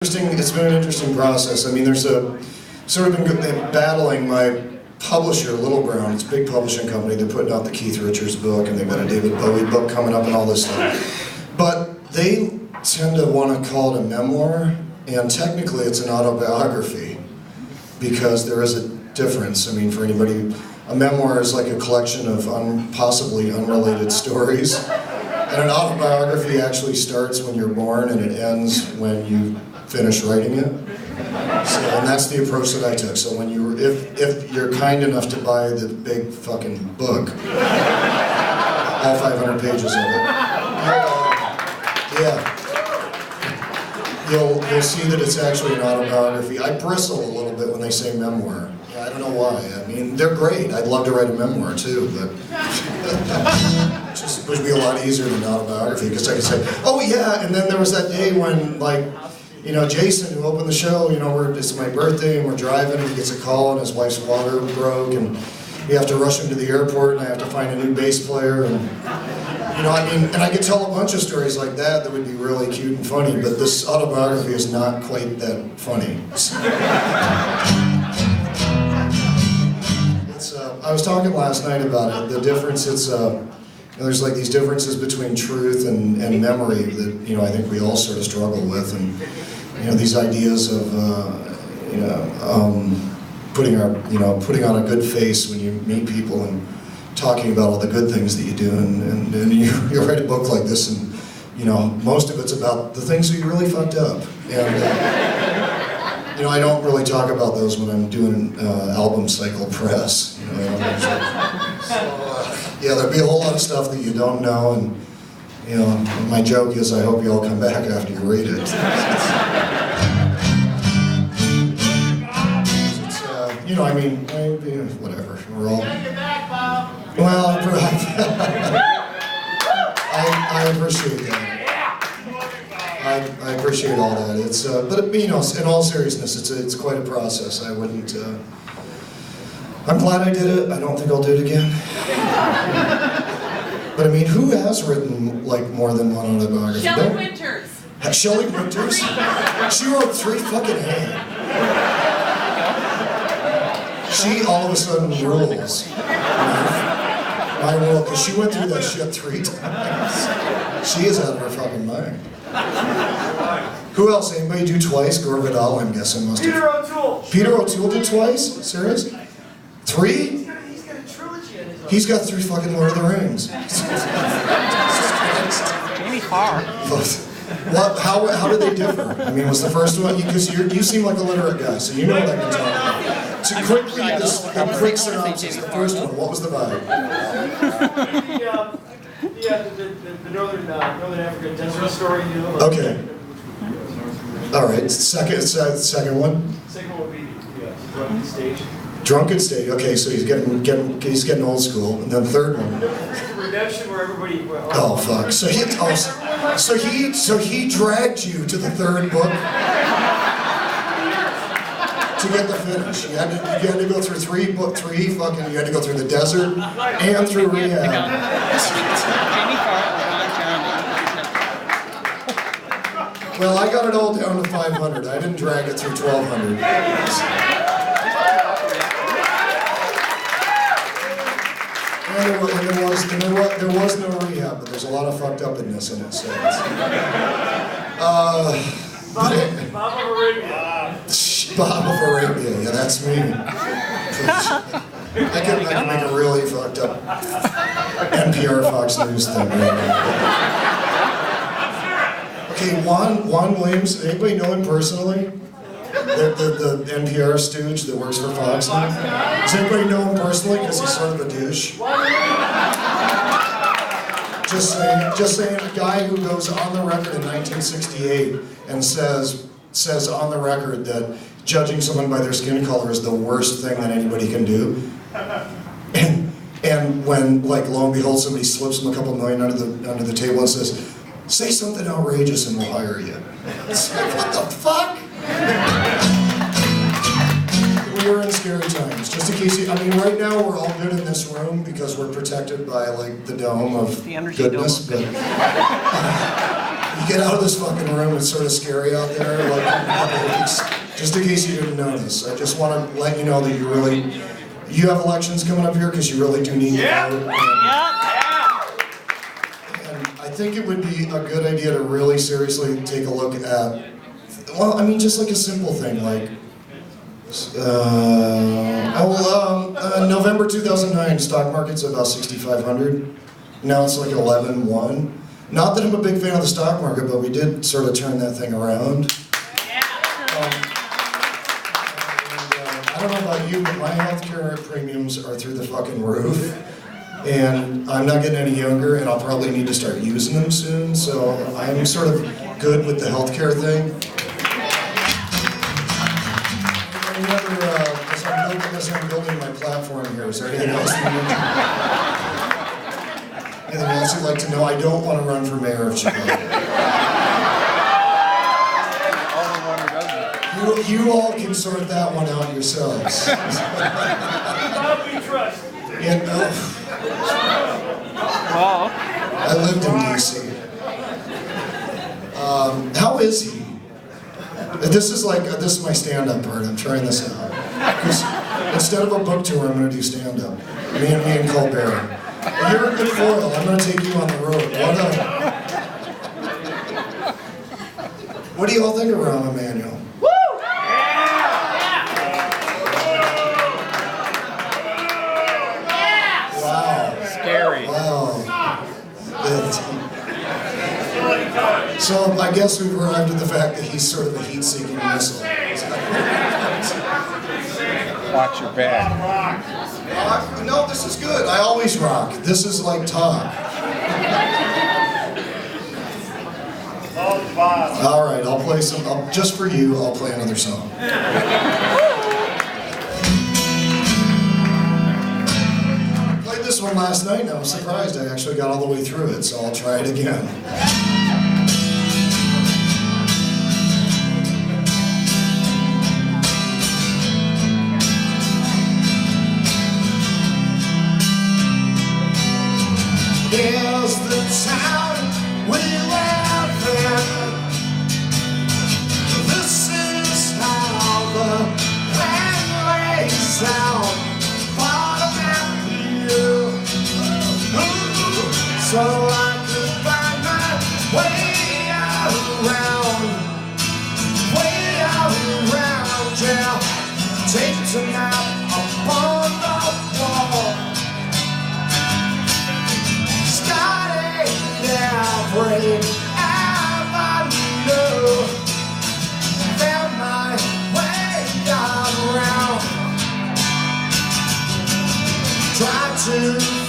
It's been an interesting process. I mean, there's a sort of been battling my publisher, Little Brown. It's a big publishing company. They're putting out the Keith Richards book, and they've got a David Bowie book coming up and all this stuff. But they tend to want to call it a memoir, and technically it's an autobiography because there is a difference. I mean, for anybody, a memoir is like a collection of possibly unrelated stories. And an autobiography actually starts when you're born and it ends when you finish writing it. So, and that's the approach that I took. So when if you're kind enough to buy the big fucking book, all 500 pages of it, you'll see that it's actually an autobiography. I bristle a little bit when they say memoir. I don't know why. I mean, they're great. I'd love to write a memoir too, but it just would be a lot easier than an autobiography because I could say, oh yeah, and then there was that day when, like, you know, Jason, who opened the show, you know, it's my birthday and we're driving and he gets a call and his wife's water broke and we have to rush him to the airport and I have to find a new bass player and, you know, I mean, and I could tell a bunch of stories like that would be really cute and funny, but this autobiography is not quite that funny. I was talking last night about it, the difference, there's like these differences between truth and memory that, you know, I think we all sort of struggle with, and, you know, these ideas of, putting on a good face when you meet people and talking about all the good things that you do, and you write a book like this and, you know, most of it's about the things that you really fucked up, and, you know, I don't really talk about those when I'm doing album cycle press, you know. Yeah, there'd be a whole lot of stuff that you don't know, and, you know, my joke is I hope you all come back after you read it. You know, I mean, whatever, we're all... Well, I appreciate that. I appreciate all that. It's, but you know, in all seriousness, it's quite a process. I wouldn't. I'm glad I did it. I don't think I'll do it again. But I mean, who has written like more than one autobiography? Shelley Winters. Shelley Winters? She wrote 3 fucking hands. She all of a sudden rules. My world, because she went through that shit 3 times. She is out of her fucking mind. Who else? Anybody do twice? Gore Vidal, I'm guessing, must have. Peter O'Toole. Peter O'Toole did twice? Serious? 3? He's got a trilogy in his own. He's got 3 fucking Lord of the Rings. Maybe far. What? How did they differ? I mean, was the first one, because you seem like a literate guy, so you know what I can talk about. To quickly, a quick synopsis, the first one, what was the vibe? The Northern Africa desert story, you know. Okay. All right. Second one. Second one would be Drunken Stage. Drunken Stage. Okay, so he's getting old school, and then the third one. Redemption, where everybody. Oh fuck! So he dragged you to the third book to get the finish. You had to go through you had to go through the desert and through rehab. Well, I got it all down to 500. I didn't drag it through 1,200. And there was no rehab, but there's a lot of fucked upness in it. So Bob of Arabia. Bob of Arabia, yeah, that's me. I can make a really fucked up NPR Fox News thing right now. Okay, Juan Williams, anybody know him personally? The NPR stooge that works for Fox now? Does anybody know him personally? Because he's sort of a douche. Just saying, a guy who goes on the record in 1968 and says on the record that judging someone by their skin color is the worst thing that anybody can do. And when, like, lo and behold, somebody slips him a couple million under the table and says, say something outrageous and we'll hire you. It's like, what the fuck? We are in scary times. Just in case I mean, right now we're all good in this room because we're protected by, like, the dome of goodness, but get out of this fucking room, it's sort of scary out there. Like, just in case you didn't notice, I just want to let you know that you have elections coming up here because you really do need to vote. And I think it would be a good idea to really seriously take a look at, well, I mean, just like a simple thing, like, November 2009, stock market's about 6,500. Now it's like 11.1. Not that I'm a big fan of the stock market, but we did sort of turn that thing around. I don't know about you, but my healthcare premiums are through the fucking roof. And I'm not getting any younger, and I'll probably need to start using them soon, so I'm sort of good with the healthcare thing. As I'm building my platform here, is there anything else you'd like to know? I don't want to run for mayor of Chicago. You all can sort that one out yourselves. Bob, we trust. And, I lived in D.C. How is he? This is my stand-up part. I'm trying this out. Instead of a book tour, I'm going to do stand-up. Me and Colbert. You're a good foil. I'm going to take you on the road. What do you all think of Rahm Emanuel? Woo! Wow. Scary. Wow. So I guess we've arrived at the fact that he's sort of a heat-seeking missile. Watch your back. No, this is good. I always rock. This is like talk. All right, I'll play some. Just for you, I'll play another song. I played this one last night, and I was surprised I actually got all the way through it, so I'll try it again. Here's the town we live in. This is how the land lays out. Bottom and view. So I could find my way around. Yeah. Take tonight upon the wall. Every avenue, found my way around. Try to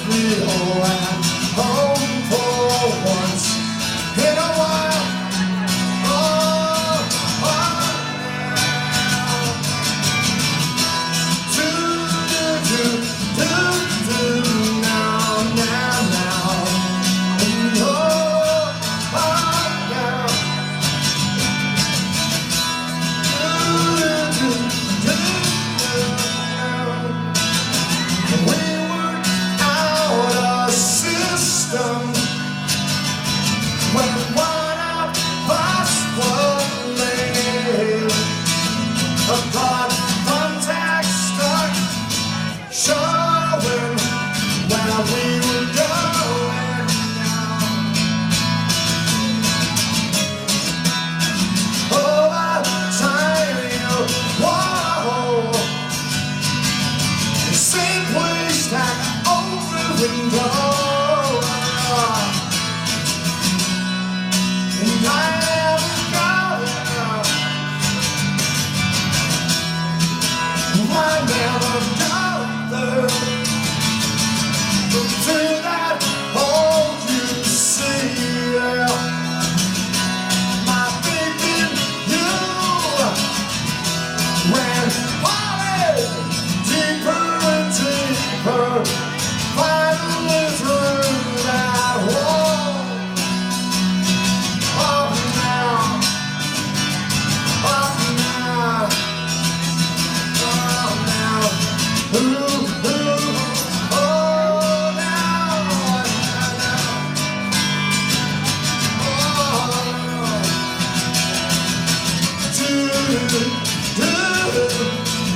feel at home for once in a while.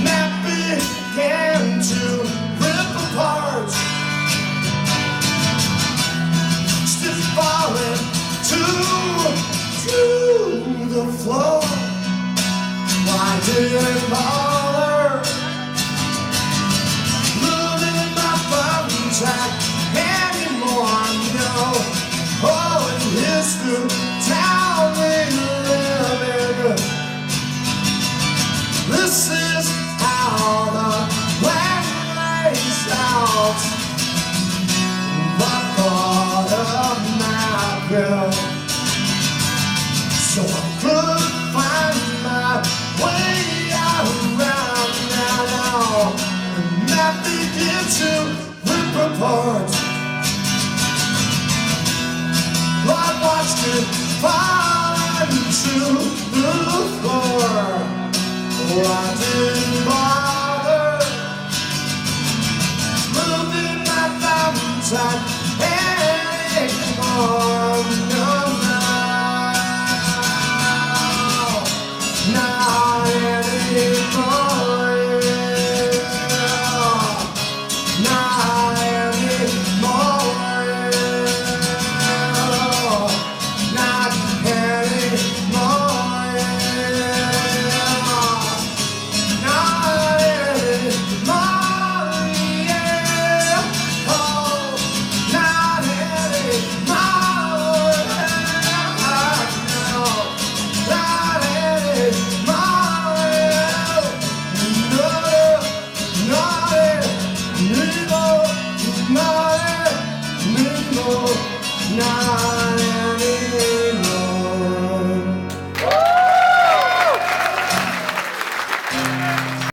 Map began to rip apart, still falling to the floor. Why didn't bother moving my thumbs back anymore? No, oh, and here's the town we live in. This is how the land lays out. My thought of my girl, so I could find my way around now. And that began to rip apart. I watched it fall into the floor. Oh, I didn't bother moving my thumbs up anymore. No, no, no.